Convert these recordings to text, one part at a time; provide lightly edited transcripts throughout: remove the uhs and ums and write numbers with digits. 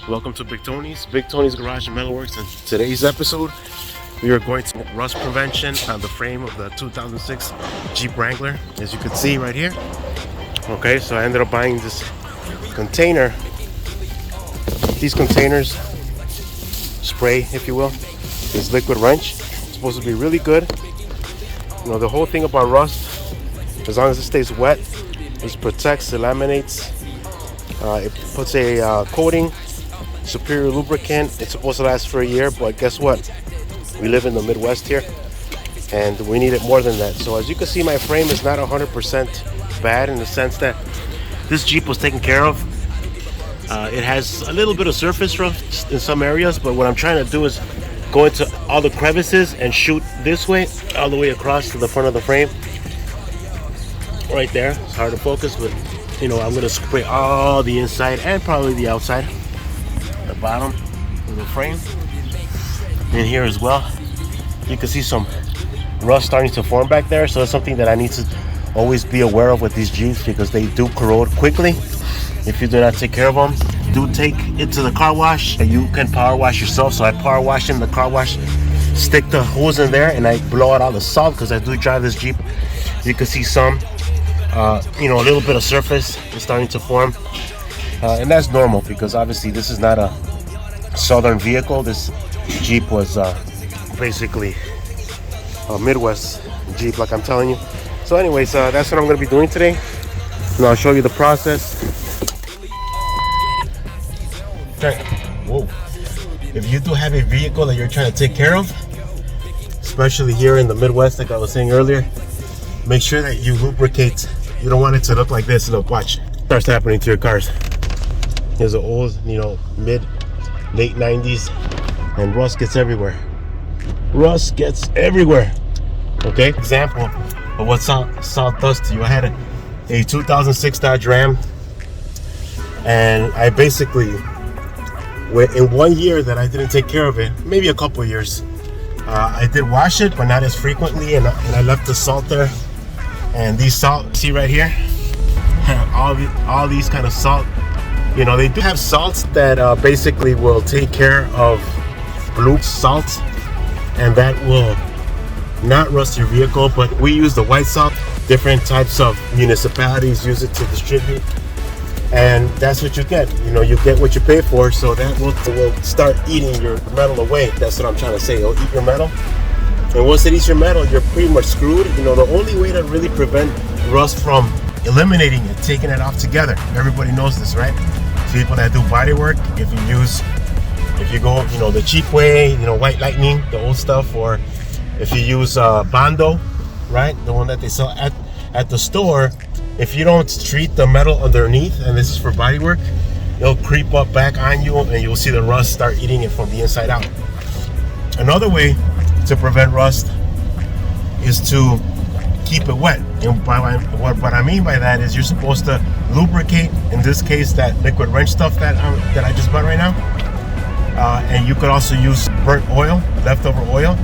Welcome to Big Tony's Garage and Metalworks. In today's episode, we are going to rust prevention on the frame of the 2006 Jeep Wrangler, as you can see right here. Okay, so I ended up buying this container, these containers, spray, if you will, this liquid wrench. It's supposed to be really good. You know, the whole thing about rust, as long as it stays wet, it protects, it laminates, it puts a coating, superior lubricant. It's supposed to last for a year, but guess what? We live in the Midwest here, and we need it more than that. So as you can see, my frame is not 100% bad in the sense that this Jeep was taken care of. It has a little bit of surface rust in some areas, but what I'm trying to do is go into all the crevices and shoot this way, all the way across to the front of the frame. Right there, it's hard to focus, but you know, I'm gonna spray all the inside and probably the outside, the bottom of the frame, in here as well. You can see some rust starting to form back there, so that's something that I need to always be aware of with these Jeeps, because they do corrode quickly if you do not take care of them. Do take it to the car wash. You can power wash yourself, so I power wash in the car wash, stick the hose in there, and I blow out all the salt, because I do drive this Jeep. You can see some you know, a little bit of surface is starting to form, and that's normal, because obviously this is not a southern vehicle. This Jeep was basically a Midwest Jeep, like I'm telling you. So anyways, that's what I'm going to be doing today, and I'll show you the process. Okay. Whoa. If you do have a vehicle that you're trying to take care of, especially here in the Midwest, like I was saying earlier, make sure that you lubricate. You don't want it to look like this. Look, watch. Starts happening to your cars. Here's an old, you know, late 90s, and rust gets everywhere. Rust gets everywhere. Okay? Example of what salt does to you. I had a 2006 Dodge Ram, and I basically, in 1 year that I didn't take care of it, maybe a couple of years, I did wash it, but not as frequently, and I left the salt there. And these salt, see right here, all these kind of salt, you know, they do have salts that basically will take care of blue salt, and that will not rust your vehicle. But we use the white salt. Different types of municipalities use it to distribute, and that's what you get. You know, you get what you pay for, so that will start eating your metal away. That's what I'm trying to say. It'll eat your metal. And once it eats your metal, you're pretty much screwed. You know, the only way to really prevent rust from eliminating it, taking it off together. Everybody knows this, right? So people that do body work, if you go, you know, the cheap way, you know, White Lightning, the old stuff, or if you use Bondo, right? The one that they sell at the store, if you don't treat the metal underneath, and this is for body work, it'll creep up back on you, and you'll see the rust start eating it from the inside out. Another way to prevent rust is to keep it wet. And what I mean by that is you're supposed to lubricate, in this case, that liquid wrench stuff that I just bought right now, and you could also use burnt oil, leftover oil,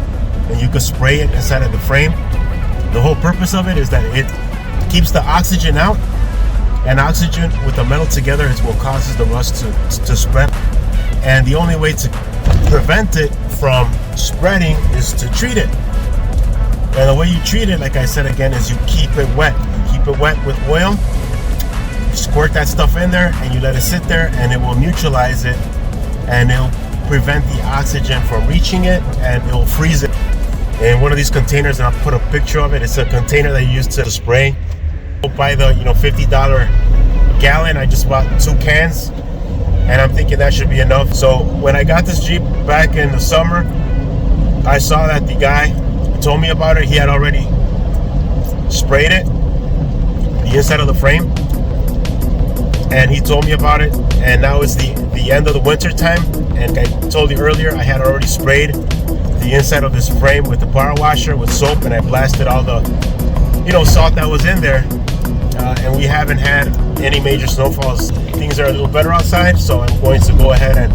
and you could spray it inside of the frame. The whole purpose of it is that it keeps the oxygen out, and oxygen with the metal together is what causes the rust to spread. And the only way to prevent it from spreading is to treat it. And the way you treat it, like I said again, is you keep it wet. You keep it wet with oil, squirt that stuff in there, and you let it sit there, and it will neutralize it, and it'll prevent the oxygen from reaching it, and it will freeze it. In one of these containers, and I'll put a picture of it, it's a container that you use to spray. By the, you know, $50 gallon, I just bought 2 cans, and I'm thinking that should be enough. So when I got this Jeep back in the summer, I saw that the guy told me about it. He had already sprayed it, the inside of the frame, and he told me about it. And now it's the end of the winter time, and I told you earlier, I had already sprayed the inside of this frame with the power washer with soap, and I blasted all the, you know, salt that was in there. And we haven't had any major snowfalls. Things are a little better outside, so I'm going to go ahead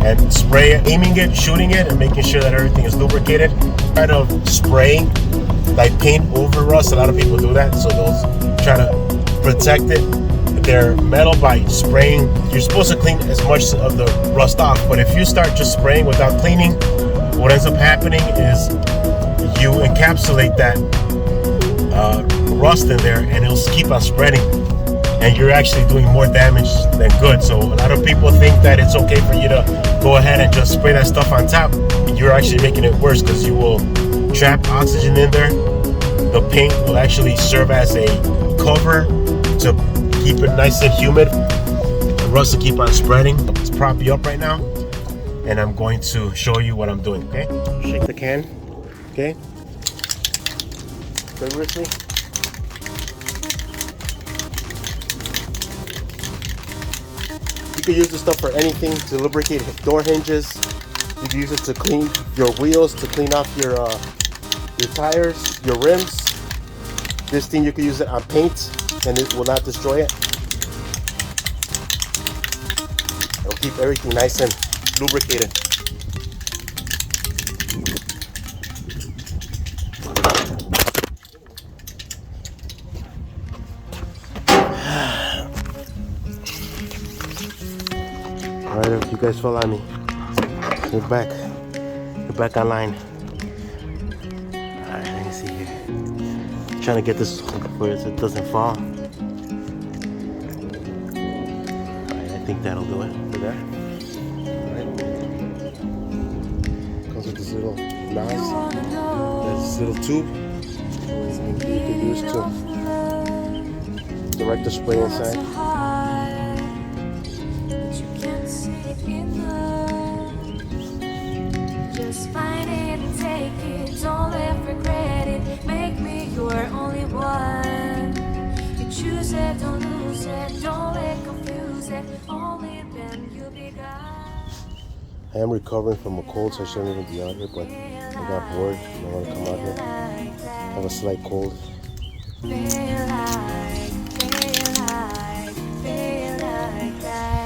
and spray it, aiming it, shooting it, and making sure that everything is lubricated. Kind of spraying like paint over rust. A lot of people do that, so they'll try to protect it their metal by spraying. You're supposed to clean as much of the rust off, but if you start just spraying without cleaning, what ends up happening is you encapsulate that rust in there, and it'll keep on spreading, and you're actually doing more damage than good. So a lot of people think that it's okay for you to go ahead and just spray that stuff on top. You're actually making it worse, because you will trap oxygen in there. The paint will actually serve as a cover to keep it nice and humid. The rust will keep on spreading. Let's prop you up right now, and I'm going to show you what I'm doing. Okay, shake the can. Okay, vigorously. You can use this stuff for anything, to lubricate door hinges. You can use it to clean your wheels, to clean off your tires, your rims. This thing, you can use it on paint and it will not destroy it. It'll keep everything nice and lubricated. Alright, if you guys follow me, we're back. We're back online. Alright, let me see here. Trying to get this where it doesn't fall. Alright, I think that'll do it for there. Alright. Comes with this little nozzle. There's this little tube you can use to direct the spray inside. Just find it and take it, don't ever regret it. Make me your only one. You choose it, don't lose it, don't let confuse it. Only then you'll be gone. I am recovering from a cold, so I shouldn't even be out here, but I got bored and I want to come out here. I have a slight cold. Feel like that.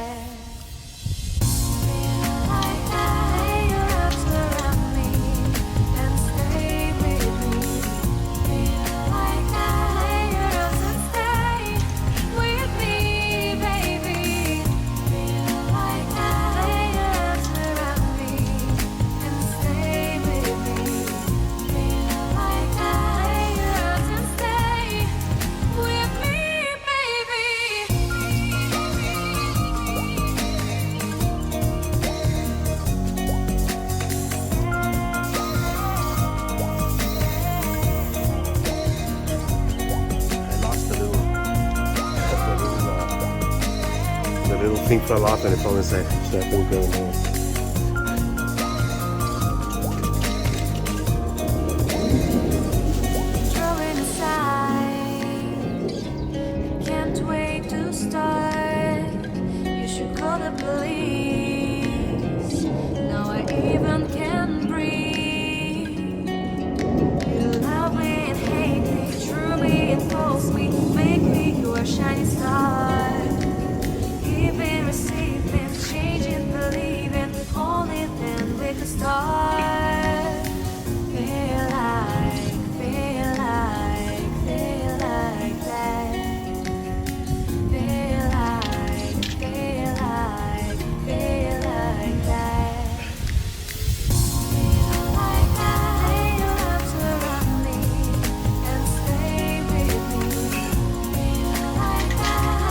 The little thing fell off and it fell inside. So I think going on. Throwing aside, can't wait to start. You should call the police. Now I even can breathe. You love me and hate me, true me and false me, make me your shining star. Giving, receiving, changing, believing, only then we can start. Feel like that. Feel like that. Feel like that. Lay your arms around me and stay with me. Feel like that.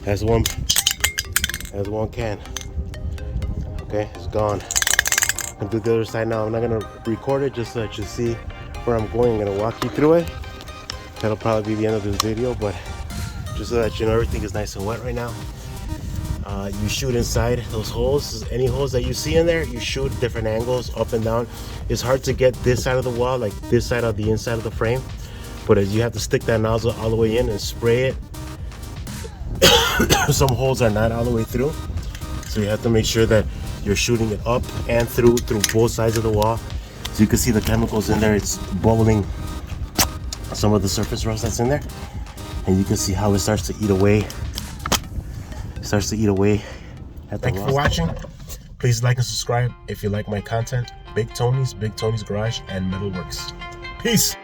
That's one can. Okay, it's gone. And do the other side now. I'm not gonna record it just so that you see where I'm going. I'm gonna walk you through it. That'll probably be the end of this video, but just so that you know everything is nice and wet right now. You shoot inside those holes. Any holes that you see in there, you shoot different angles, up and down. It's hard to get this side of the wall, like this side of the inside of the frame, but as you have to stick that nozzle all the way in and spray it. Some holes are not all the way through, so you have to make sure that you're shooting it up and through both sides of the wall. So you can see the chemicals in there. It's bubbling some of the surface rust that's in there, and you can see how it starts to eat away. It starts to eat away at the rust. Thank you for watching. Please like and subscribe if you like my content. Big Tony's Garage and Metalworks. Peace.